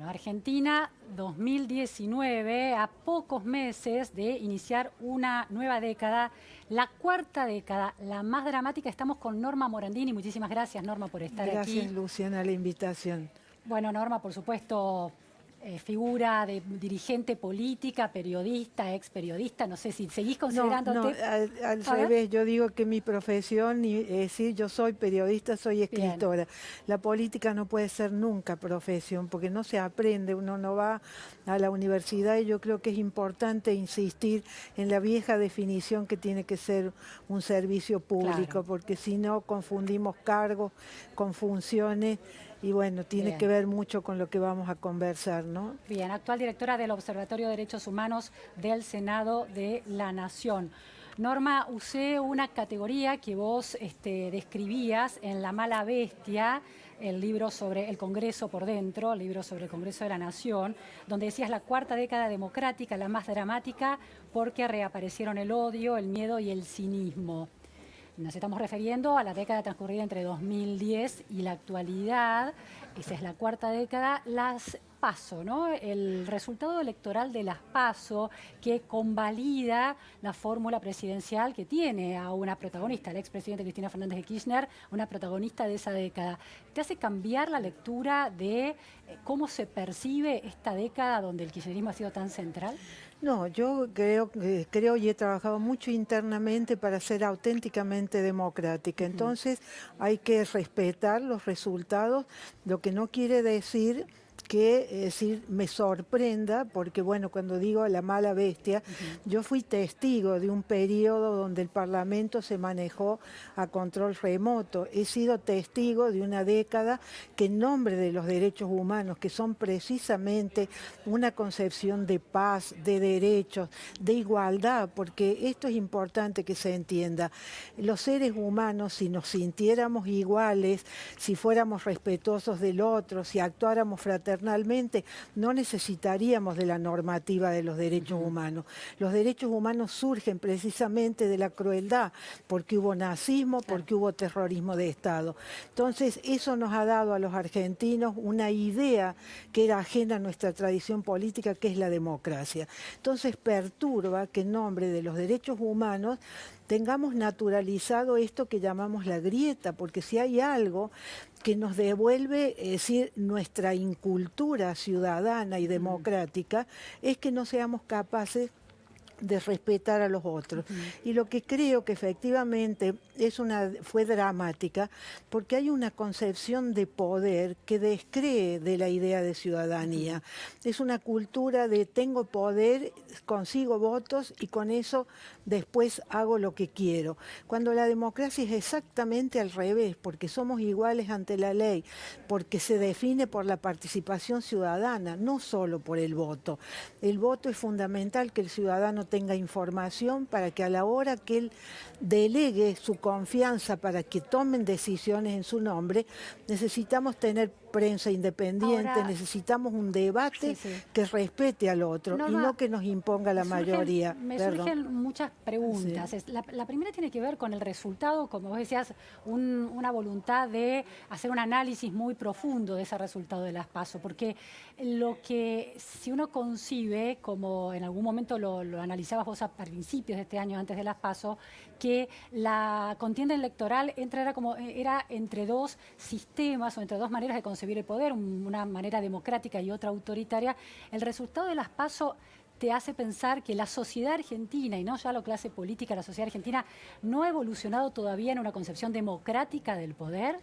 Bueno, Argentina 2019, a pocos meses de iniciar una nueva década, la cuarta década, la más dramática. Estamos con Norma Morandini. Muchísimas gracias, Norma, por estar Gracias, aquí. Luciana, la invitación. Bueno, Norma, por supuesto, figura de dirigente política, periodista, ex periodista. No sé si seguís No, considerándote. al A ver. revés, yo digo que mi profesión, es decir, yo soy periodista, soy Bien, escritora. La política no puede ser nunca profesión, porque no se aprende, uno no va a la universidad y yo creo que es importante insistir en la vieja definición que tiene que ser un servicio claro. público, porque si no confundimos cargos con funciones y bueno, tiene que Bien. ver mucho con lo que vamos a conversar, ¿no? Bien, actual directora del Observatorio de Derechos Humanos del Senado de la Nación. Norma, usé una categoría que vos describías en La Mala Bestia, el libro sobre el Congreso por dentro, el libro sobre el Congreso de la Nación, donde decías la cuarta década democrática, la más dramática, porque reaparecieron el odio, el miedo y el cinismo. Nos estamos refiriendo a la década transcurrida entre 2010 y la actualidad. Esa es la cuarta década. Las PASO, ¿no? El resultado electoral de las PASO que convalida la fórmula presidencial que tiene a una protagonista, la expresidenta Cristina Fernández de Kirchner, una protagonista de esa década. ¿Te hace cambiar la lectura de cómo se percibe esta década donde el kirchnerismo ha sido tan central? No, yo creo y he trabajado mucho internamente para ser auténticamente democrática. Ujú. Entonces hay que respetar los resultados, lo que no quiere decir que me sorprenda, porque bueno, cuando digo la mala bestia, Ujú. yo fui testigo de un periodo donde el Parlamento se manejó a control remoto. He sido testigo de una década que en nombre de los derechos humanos, que son precisamente una concepción de paz, de derechos, de igualdad, porque esto es importante que se entienda. Los seres humanos, si nos sintiéramos iguales, si fuéramos respetuosos del otro, si actuáramos fraternalmente, no necesitaríamos de la normativa de los derechos Ujú. humanos. Los derechos humanos surgen precisamente de la crueldad, porque hubo nazismo, Claro. porque hubo terrorismo de Estado. Entonces, eso nos ha dado a los argentinos una idea que era ajena a nuestra tradición política, que es la democracia. Entonces, perturba que en nombre de los derechos humanos tengamos naturalizado esto que llamamos la grieta, porque si hay algo que nos devuelve, es decir, nuestra incultura ciudadana y Mm. democrática, es que no seamos capaces de respetar a los otros. Ujú. Y lo que creo que efectivamente fue dramática, porque hay una concepción de poder que descree de la idea de Ujú. ciudadanía. Es una cultura de tengo poder, consigo votos y con eso después hago lo que quiero. Cuando la democracia es exactamente al revés, porque somos iguales ante la ley, porque se define por la participación ciudadana, no solo por el voto. El voto es fundamental, que el ciudadano tenga información para que a la hora que él delegue su confianza para que tomen decisiones en su nombre, necesitamos tener prensa independiente, Ahora, necesitamos un sí, debate sí. que respete al otro y Norma, no que nos imponga la mayoría. me Perdón. surgen muchas Sí. preguntas. La primera tiene que ver con el resultado, como vos decías, una voluntad de hacer un análisis muy profundo de ese resultado de las PASO, porque lo que si uno concibe, como en algún momento lo analizabas vos a principios de este año, antes de las PASO, que la contienda electoral era entre dos sistemas o entre dos maneras de concebir el poder, una manera democrática y otra autoritaria. El resultado de las PASO te hace pensar que la sociedad argentina, y no ya la clase política, la sociedad argentina, no ha evolucionado todavía en una concepción democrática del poder.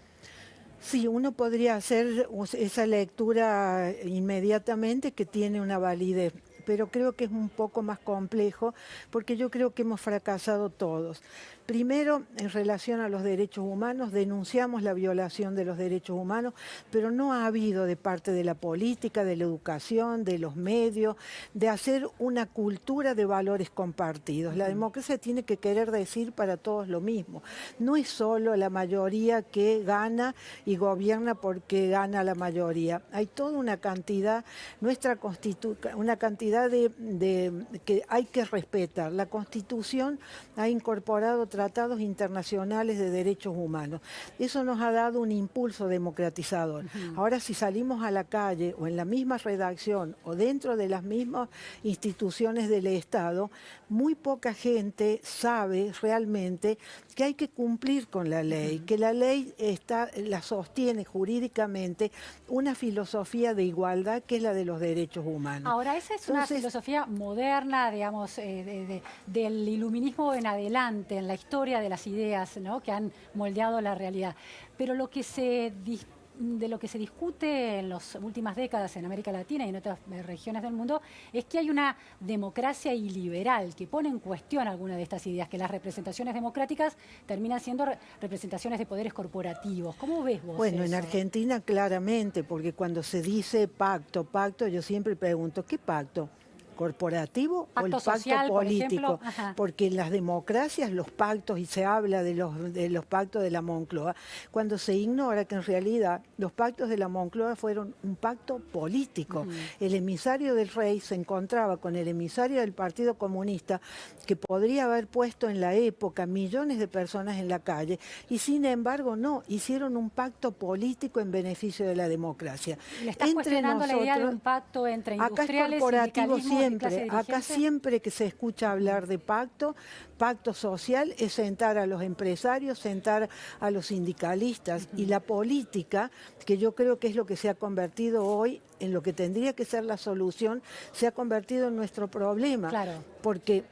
Sí, uno podría hacer esa lectura inmediatamente, que tiene una validez, pero creo que es un poco más complejo, porque yo creo que hemos fracasado todos. Primero, en relación a los derechos humanos, denunciamos la violación de los derechos humanos, pero no ha habido de parte de la política, de la educación, de los medios, de hacer una cultura de valores compartidos. La Ujú. democracia tiene que querer decir para todos lo mismo. No es solo la mayoría que gana y gobierna porque gana la mayoría. Hay toda una cantidad, una cantidad que hay que respetar. La Constitución ha incorporado tratados internacionales de derechos humanos. Eso nos ha dado un impulso democratizador. Ahora, si salimos a la calle o en la misma redacción o dentro de las mismas instituciones del Estado, muy poca gente sabe realmente que hay que cumplir con la ley, que la ley la sostiene jurídicamente una filosofía de igualdad que es la de los derechos humanos. Ahora, esa es una filosofía moderna, digamos, del iluminismo en adelante, en la historia de las ideas, ¿no?, que han moldeado la realidad. Pero de lo que se discute en las últimas décadas en América Latina y en otras regiones del mundo es que hay una democracia iliberal que pone en cuestión algunas de estas ideas, que las representaciones democráticas terminan siendo representaciones de poderes corporativos. ¿Cómo ves vos Bueno, eso? en Argentina claramente, porque cuando se dice pacto, yo siempre pregunto, ¿qué pacto? ¿Corporativo ¿Pacto o el pacto social, político? por ejemplo? Porque en las democracias los pactos, y se habla de los pactos de la Moncloa, cuando se ignora que en realidad los pactos de la Moncloa fueron un pacto político. El emisario del rey se encontraba con el emisario del Partido Comunista, que podría haber puesto en la época millones de personas en la calle, y sin embargo no, hicieron un pacto político en beneficio de la democracia. ¿Le estás cuestionando la idea de un pacto entre industriales, sindicalismo? Acá siempre que se escucha hablar de pacto social es sentar a los empresarios, sentar a los sindicalistas, y la política, que yo creo que es lo que se ha convertido hoy en lo que tendría que ser la solución, se ha convertido en nuestro problema. Claro. Porque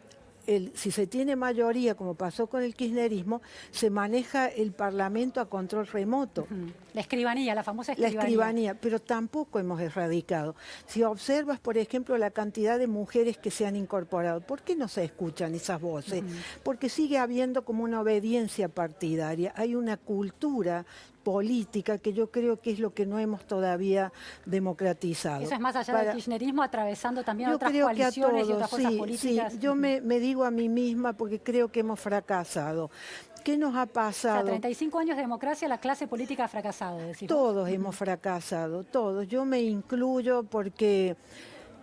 si se tiene mayoría, como pasó con el kirchnerismo, se maneja el Parlamento a control remoto. La escribanía, la famosa escribanía. La escribanía, pero tampoco hemos erradicado. Si observas, por ejemplo, la cantidad de mujeres que se han incorporado, ¿por qué no se escuchan esas voces? Porque sigue habiendo como una obediencia partidaria. Hay una cultura política que yo creo que es lo que no hemos todavía democratizado. Eso es más allá del kirchnerismo, atravesando también yo otras creo coaliciones que a todos, y otras fuerzas políticas. Sí. Yo me digo a mí misma porque creo que hemos fracasado. ¿Qué nos ha pasado? O sea, 35 años de democracia, la clase política ha fracasado, decís vos. Todos hemos fracasado, todos. Yo me incluyo porque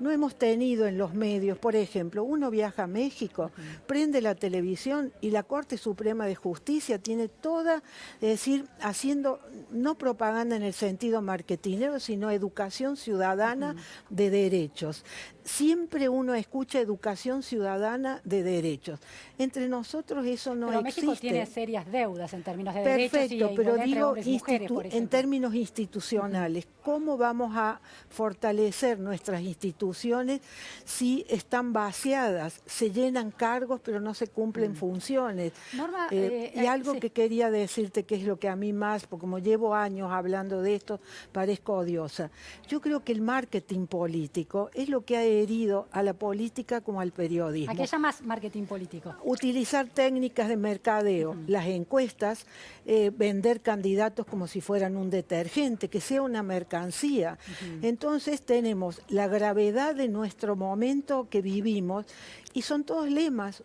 no hemos tenido en los medios, por ejemplo, uno viaja a México, prende la televisión y la Corte Suprema de Justicia tiene toda, es decir, haciendo no propaganda en el sentido marketinero, sino educación ciudadana de derechos. Siempre uno escucha educación ciudadana de derechos. Entre nosotros eso no existe. Pero México tiene serias deudas en términos de derechos y pero entre digo hombres y mujeres, por ejemplo. en términos institucionales, ¿cómo vamos a fortalecer nuestras instituciones si están vaciadas? Se llenan cargos, pero no se cumplen funciones. Norma, y algo que quería decirte, que es lo que a mí más, porque como llevo años hablando de esto, parezco odiosa. Yo creo que el marketing político es lo que ha herido a la política como al periodismo. ¿A qué llamas marketing político? Utilizar técnicas de mercadeo, las encuestas, vender candidatos como si fueran un detergente, que sea una mercancía. Entonces tenemos la gravedad de nuestro momento que vivimos y son todos lemas,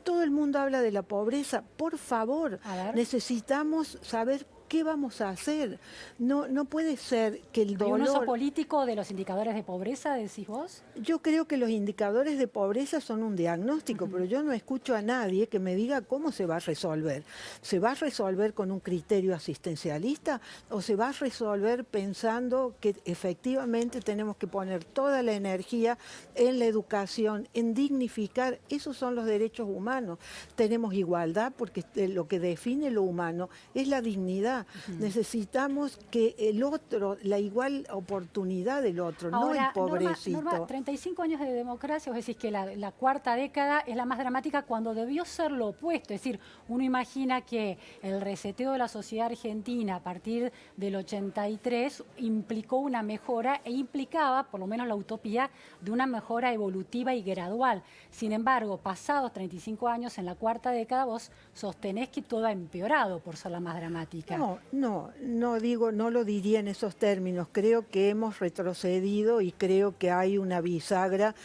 Todo el mundo habla de la pobreza. Por favor, necesitamos saber ¿qué vamos a hacer? No puede ser que el dolor... ¿Hay un uso político de los indicadores de pobreza, decís vos? Yo creo que los indicadores de pobreza son un diagnóstico, pero yo no escucho a nadie que me diga cómo se va a resolver. ¿Se va a resolver con un criterio asistencialista o se va a resolver pensando que efectivamente tenemos que poner toda la energía en la educación, en dignificar? Esos son los derechos humanos. Tenemos igualdad porque lo que define lo humano es la dignidad. Necesitamos que el otro, la igual oportunidad del otro, ahora, no el pobrecito. Norma, 35 años de democracia, vos decís que la cuarta década es la más dramática cuando debió ser lo opuesto. Es decir, uno imagina que el reseteo de la sociedad argentina a partir del 83 implicó una mejora e implicaba, por lo menos la utopía, de una mejora evolutiva y gradual. Sin embargo, pasados 35 años en la cuarta década, vos sostenés que todo ha empeorado por ser la más dramática. No lo diría en esos términos. Creo que hemos retrocedido y creo que hay una bisagra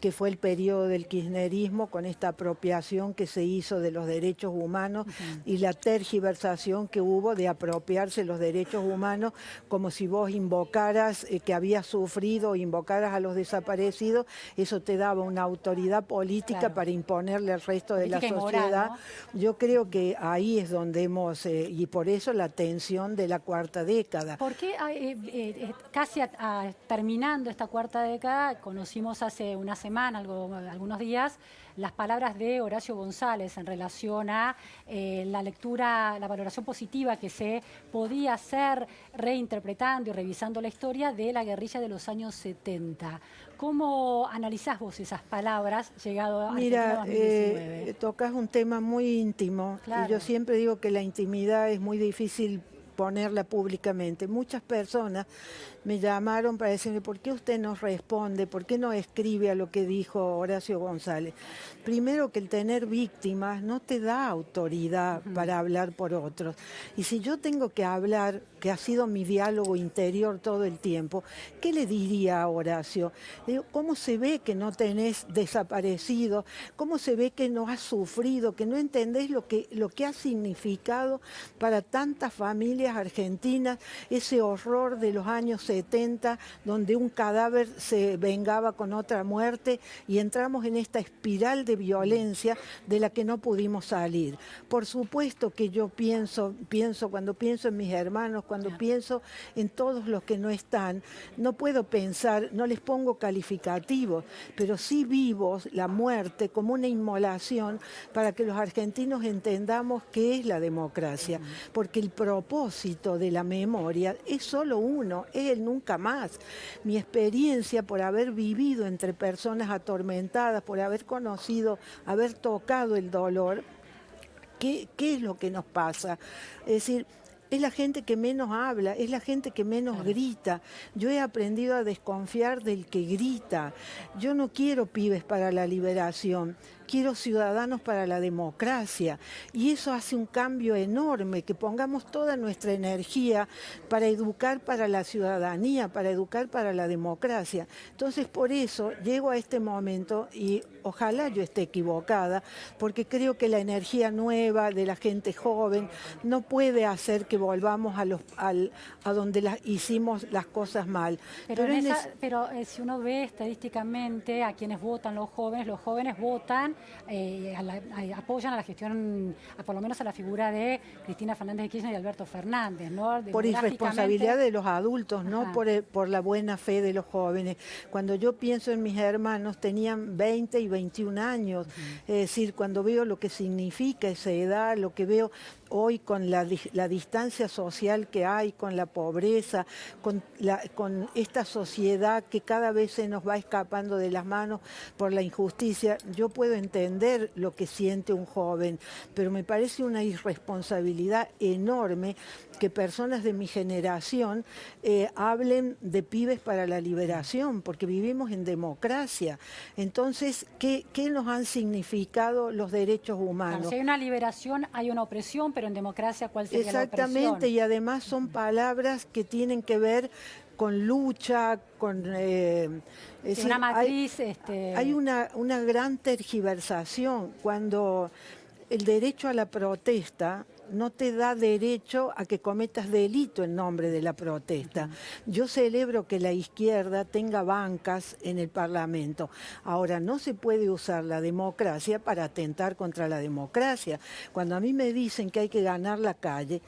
que fue el periodo del kirchnerismo, con esta apropiación que se hizo de los derechos humanos y la tergiversación que hubo de apropiarse los derechos humanos, como si vos invocaras que habías sufrido o invocaras a los desaparecidos, eso te daba una autoridad política para imponerle al resto de la sociedad. Moral, ¿no? Yo creo que ahí es donde hemos, y por eso la tensión de la cuarta década. ¿Por qué casi terminando esta cuarta década, conocimos hace una semana, algunos días, las palabras de Horacio González en relación a la lectura, la valoración positiva que se podía hacer reinterpretando y revisando la historia de la guerrilla de los años 70? ¿Cómo analizás vos esas palabras llegado a 2019? Tocas un tema muy íntimo, claro. Y yo siempre digo que la intimidad es muy difícil ponerla públicamente. Muchas personas me llamaron para decirme, ¿por qué usted no responde? ¿Por qué no escribe a lo que dijo Horacio González? Primero, que el tener víctimas no te da autoridad para hablar por otros. Y si yo tengo que hablar, que ha sido mi diálogo interior todo el tiempo, ¿qué le diría a Horacio? Le digo, ¿cómo se ve que no tenés desaparecido? ¿Cómo se ve que no has sufrido? Que no entendés lo que ha significado para tantas familias argentinas ese horror de los años 70, donde un cadáver se vengaba con otra muerte y entramos en esta espiral de violencia de la que no pudimos salir. Por supuesto que yo cuando pienso en mis hermanos, cuando pienso en todos los que no están, no puedo pensar, no les pongo calificativos, pero sí vivo la muerte como una inmolación para que los argentinos entendamos qué es la democracia, porque el propósito de la memoria es solo uno, es el nunca más. Mi experiencia por haber vivido entre personas atormentadas, por haber conocido, haber tocado el dolor, ¿qué es lo que nos pasa? Es decir, es la gente que menos habla, es la gente que menos grita. Yo he aprendido a desconfiar del que grita. Yo no quiero pibes para la liberación, quiero ciudadanos para la democracia. Y eso hace un cambio enorme, que pongamos toda nuestra energía para educar para la ciudadanía, para educar para la democracia. Entonces, por eso llego a este momento y ojalá yo esté equivocada, porque creo que la energía nueva de la gente joven no puede hacer que volvamos a donde hicimos las cosas mal. Pero si uno ve estadísticamente a quienes votan los jóvenes votan, apoyan a la gestión, por lo menos a la figura de Cristina Fernández de Kirchner y Alberto Fernández, ¿no? Por irresponsabilidad de los adultos, no por la buena fe de los jóvenes. Cuando yo pienso en mis hermanos, tenían 20 y 21 años, es decir, cuando veo lo que significa esa edad, lo que veo hoy con la distancia social que hay, con la pobreza, con esta sociedad que cada vez se nos va escapando de las manos por la injusticia, yo puedo entender lo que siente un joven, pero me parece una irresponsabilidad enorme que personas de mi generación hablen de pibes para la liberación, porque vivimos en democracia. Entonces, ¿qué nos han significado los derechos humanos? Claro, si hay una liberación, hay una opresión, pero en democracia, ¿cuál sería la opresión? Exactamente, y además son palabras que tienen que ver con lucha, con... una matriz... Hay una gran tergiversación cuando el derecho a la protesta no te da derecho a que cometas delito en nombre de la protesta. Yo celebro que la izquierda tenga bancas en el Parlamento. Ahora, no se puede usar la democracia para atentar contra la democracia. Cuando a mí me dicen que hay que ganar la calle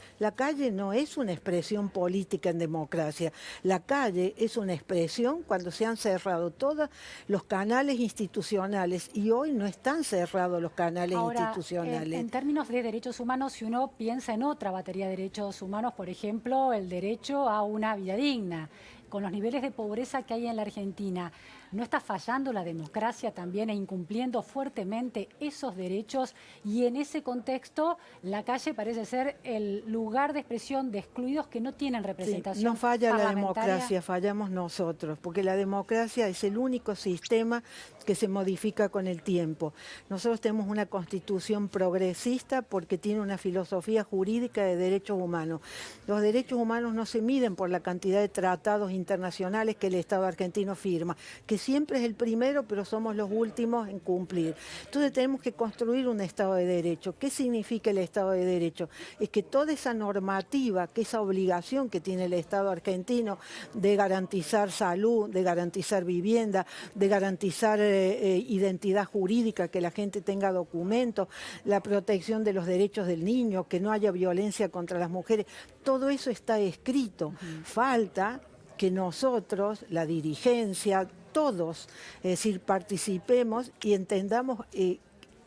no es una expresión política en democracia. La calle es una expresión cuando se han cerrado todos los canales institucionales y hoy no están cerrados los canales institucionales. En términos de derechos humanos, si uno piensa en otra batería de derechos humanos, por ejemplo, el derecho a una vida digna. Con los niveles de pobreza que hay en la Argentina, ¿no está fallando la democracia también e incumpliendo fuertemente esos derechos? Y en ese contexto, la calle parece ser el lugar de expresión de excluidos que no tienen representación. No falla la democracia, fallamos nosotros, porque la democracia es el único sistema que se modifica con el tiempo. Nosotros tenemos una constitución progresista porque tiene una filosofía jurídica de derechos humanos. Los derechos humanos no se miden por la cantidad de tratados internacionales que el Estado argentino firma, que Casi siempre es el primero, pero somos los últimos en cumplir. Entonces tenemos que construir un Estado de Derecho. ¿Qué significa el Estado de Derecho? Es que toda esa normativa, que esa obligación que tiene el Estado argentino de garantizar salud, de garantizar vivienda, de garantizar identidad jurídica, que la gente tenga documentos, la protección de los derechos del niño, que no haya violencia contra las mujeres, todo eso está escrito. Falta que nosotros, la dirigencia, todos, es decir, participemos y entendamos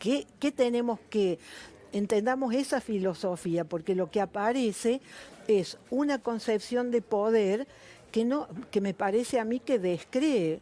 qué tenemos que... Entendamos esa filosofía, porque lo que aparece es una concepción de poder que me parece a mí que descree.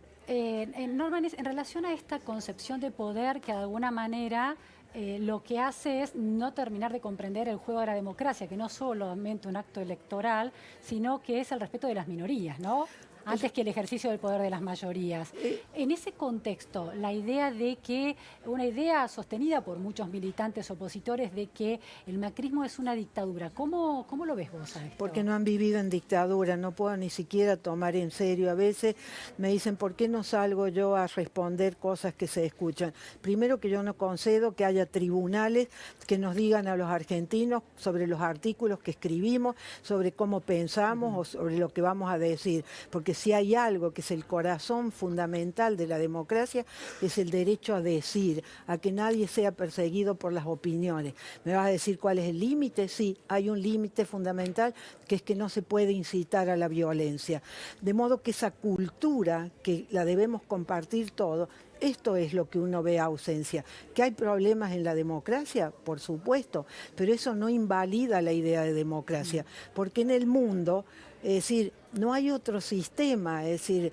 Norma, en relación a esta concepción de poder que de alguna manera lo que hace es no terminar de comprender el juego de la democracia, que no es solamente un acto electoral, sino que es el respeto de las minorías, ¿no? Antes que el ejercicio del poder de las mayorías. En ese contexto, la idea de que, una idea sostenida por muchos militantes opositores de que el macrismo es una dictadura, ¿cómo lo ves vos a esto? Porque no han vivido en dictadura, no puedo ni siquiera tomar en serio. A veces me dicen, ¿por qué no salgo yo a responder cosas que se escuchan? Primero, que yo no concedo que haya tribunales que nos digan a los argentinos sobre los artículos que escribimos, sobre cómo pensamos o sobre lo que vamos a decir, porque si hay algo que es el corazón fundamental de la democracia, es el derecho a decir, a que nadie sea perseguido por las opiniones. ¿Me vas a decir cuál es el límite? Sí, hay un límite fundamental, que es que no se puede incitar a la violencia. De modo que esa cultura, que la debemos compartir todos, esto es lo que uno ve ausencia. ¿Que hay problemas en la democracia? Por supuesto, pero eso no invalida la idea de democracia, porque en el mundo, es decir, no hay otro sistema, es decir,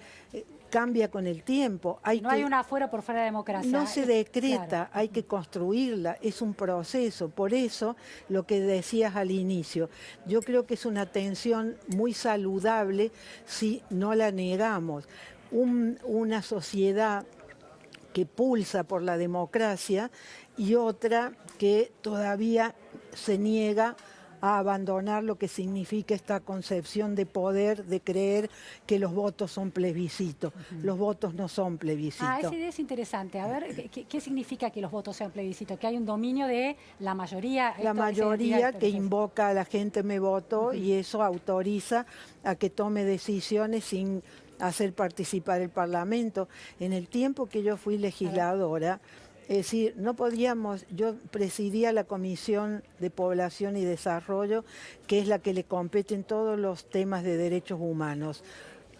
cambia con el tiempo. Hay una afuera por fuera de democracia. No se decreta, claro. Hay que construirla, es un proceso. Por eso, lo que decías al inicio, yo creo que es una tensión muy saludable si no la negamos. Una sociedad que pulsa por la democracia y otra que todavía se niega a abandonar lo que significa esta concepción de poder, de creer que los votos son plebiscitos. Los votos no son plebiscitos. Esa idea es interesante. A ver, ¿qué significa que los votos sean plebiscitos? Que hay un dominio de la mayoría. La mayoría que invoca a la gente me votó y eso autoriza a que tome decisiones sin hacer participar el Parlamento. En el tiempo que yo fui legisladora, es decir, no podíamos, yo presidía la Comisión de Población y Desarrollo, que es la que le competen todos los temas de derechos humanos.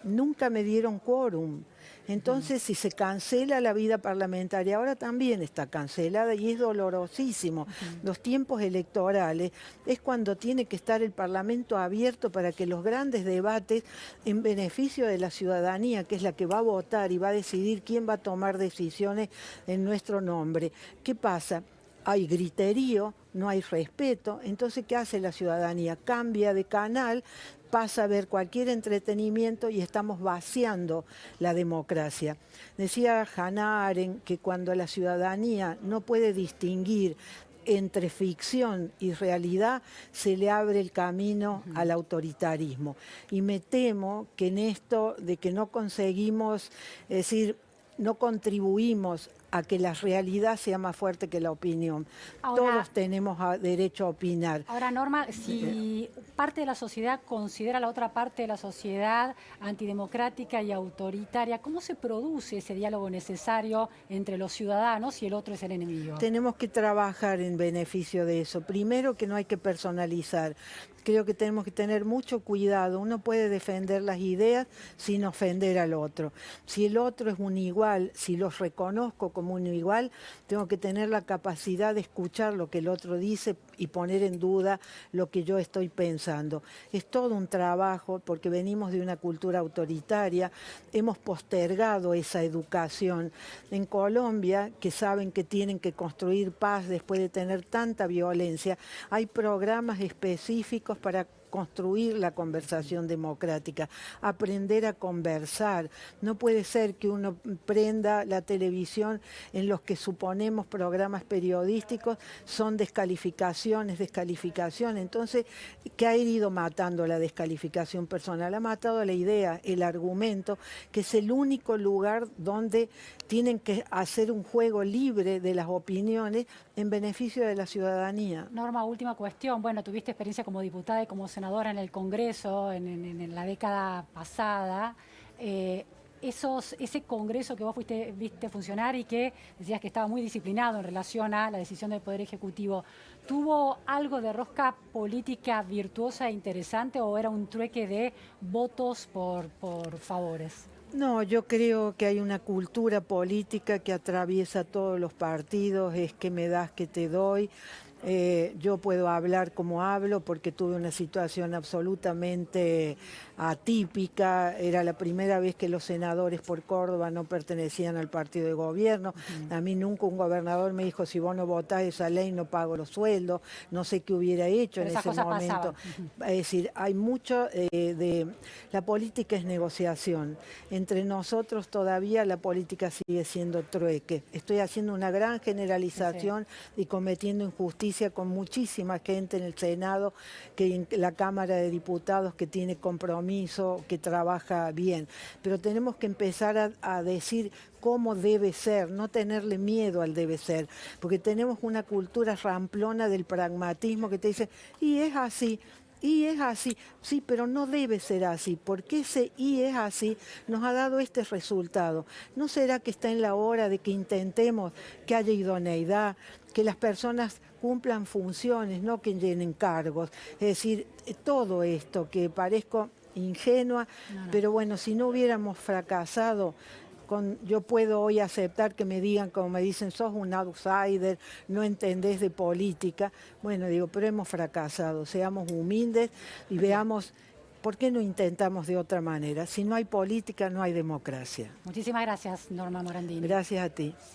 Nunca me dieron quórum. Entonces, si se cancela la vida parlamentaria, ahora también está cancelada y es dolorosísimo. Los tiempos electorales es cuando tiene que estar el Parlamento abierto para que los grandes debates en beneficio de la ciudadanía, que es la que va a votar y va a decidir quién va a tomar decisiones en nuestro nombre. ¿Qué pasa? Hay griterío, no hay respeto, entonces ¿qué hace la ciudadanía? Cambia de canal, pasa a ver cualquier entretenimiento y estamos vaciando la democracia. Decía Hannah Arendt que cuando la ciudadanía no puede distinguir entre ficción y realidad, se le abre el camino al autoritarismo. Y me temo que en esto de que no conseguimos, es decir, no contribuimos a que la realidad sea más fuerte que la opinión. Ahora, todos tenemos derecho a opinar. Ahora, Norma, si parte de la sociedad considera a la otra parte de la sociedad antidemocrática y autoritaria, ¿cómo se produce ese diálogo necesario entre los ciudadanos y el otro es el enemigo? Tenemos que trabajar en beneficio de eso. Primero, que no hay que personalizar. Creo que tenemos que tener mucho cuidado. Uno puede defender las ideas sin ofender al otro. Si el otro es un igual, si los reconozco como un igual, tengo que tener la capacidad de escuchar lo que el otro dice y poner en duda lo que yo estoy pensando. Es todo un trabajo porque venimos de una cultura autoritaria, hemos postergado esa educación. En Colombia, que saben que tienen que construir paz después de tener tanta violencia, hay programas específicos para construir la conversación democrática, aprender a conversar. No puede ser que uno prenda la televisión en los que suponemos programas periodísticos son descalificaciones. Entonces, ¿qué ha ido matando la descalificación personal? Ha matado la idea, el argumento, que es el único lugar donde tienen que hacer un juego libre de las opiniones en beneficio de la ciudadanía. Norma, última cuestión. Bueno, tuviste experiencia como diputada y como senadora en el Congreso en la década pasada. Ese Congreso que vos viste funcionar y que decías que estaba muy disciplinado en relación a la decisión del Poder Ejecutivo, ¿tuvo algo de rosca política virtuosa e interesante o era un trueque de votos por favores? No, yo creo que hay una cultura política que atraviesa todos los partidos, es que me das, que te doy. Yo puedo hablar como hablo porque tuve una situación absolutamente atípica. Era la primera vez que los senadores por Córdoba no pertenecían al partido de gobierno. A mí nunca un gobernador me dijo, si vos no votás esa ley no pago los sueldos. No sé qué hubiera hecho en ese momento. Es decir, hay mucho de... La política es negociación. Entre nosotros todavía la política sigue siendo trueque. Estoy haciendo una gran generalización y cometiendo injusticia con muchísima gente en el Senado, que en la Cámara de Diputados, que tiene compromiso, que trabaja bien. Pero tenemos que empezar a decir cómo debe ser, no tenerle miedo al debe ser, porque tenemos una cultura ramplona del pragmatismo que te dice, y es así. Y es así, sí, pero no debe ser así, porque ese y es así nos ha dado este resultado. ¿No será que está en la hora de que intentemos que haya idoneidad, que las personas cumplan funciones, no que llenen cargos? Es decir, todo esto que parezco ingenua, pero bueno, si no hubiéramos fracasado, yo puedo hoy aceptar que me digan, como me dicen, sos un outsider, no entendés de política. Bueno, digo, pero hemos fracasado, seamos humildes y veamos por qué no intentamos de otra manera. Si no hay política, no hay democracia. Muchísimas gracias, Norma Morandini. Gracias a ti.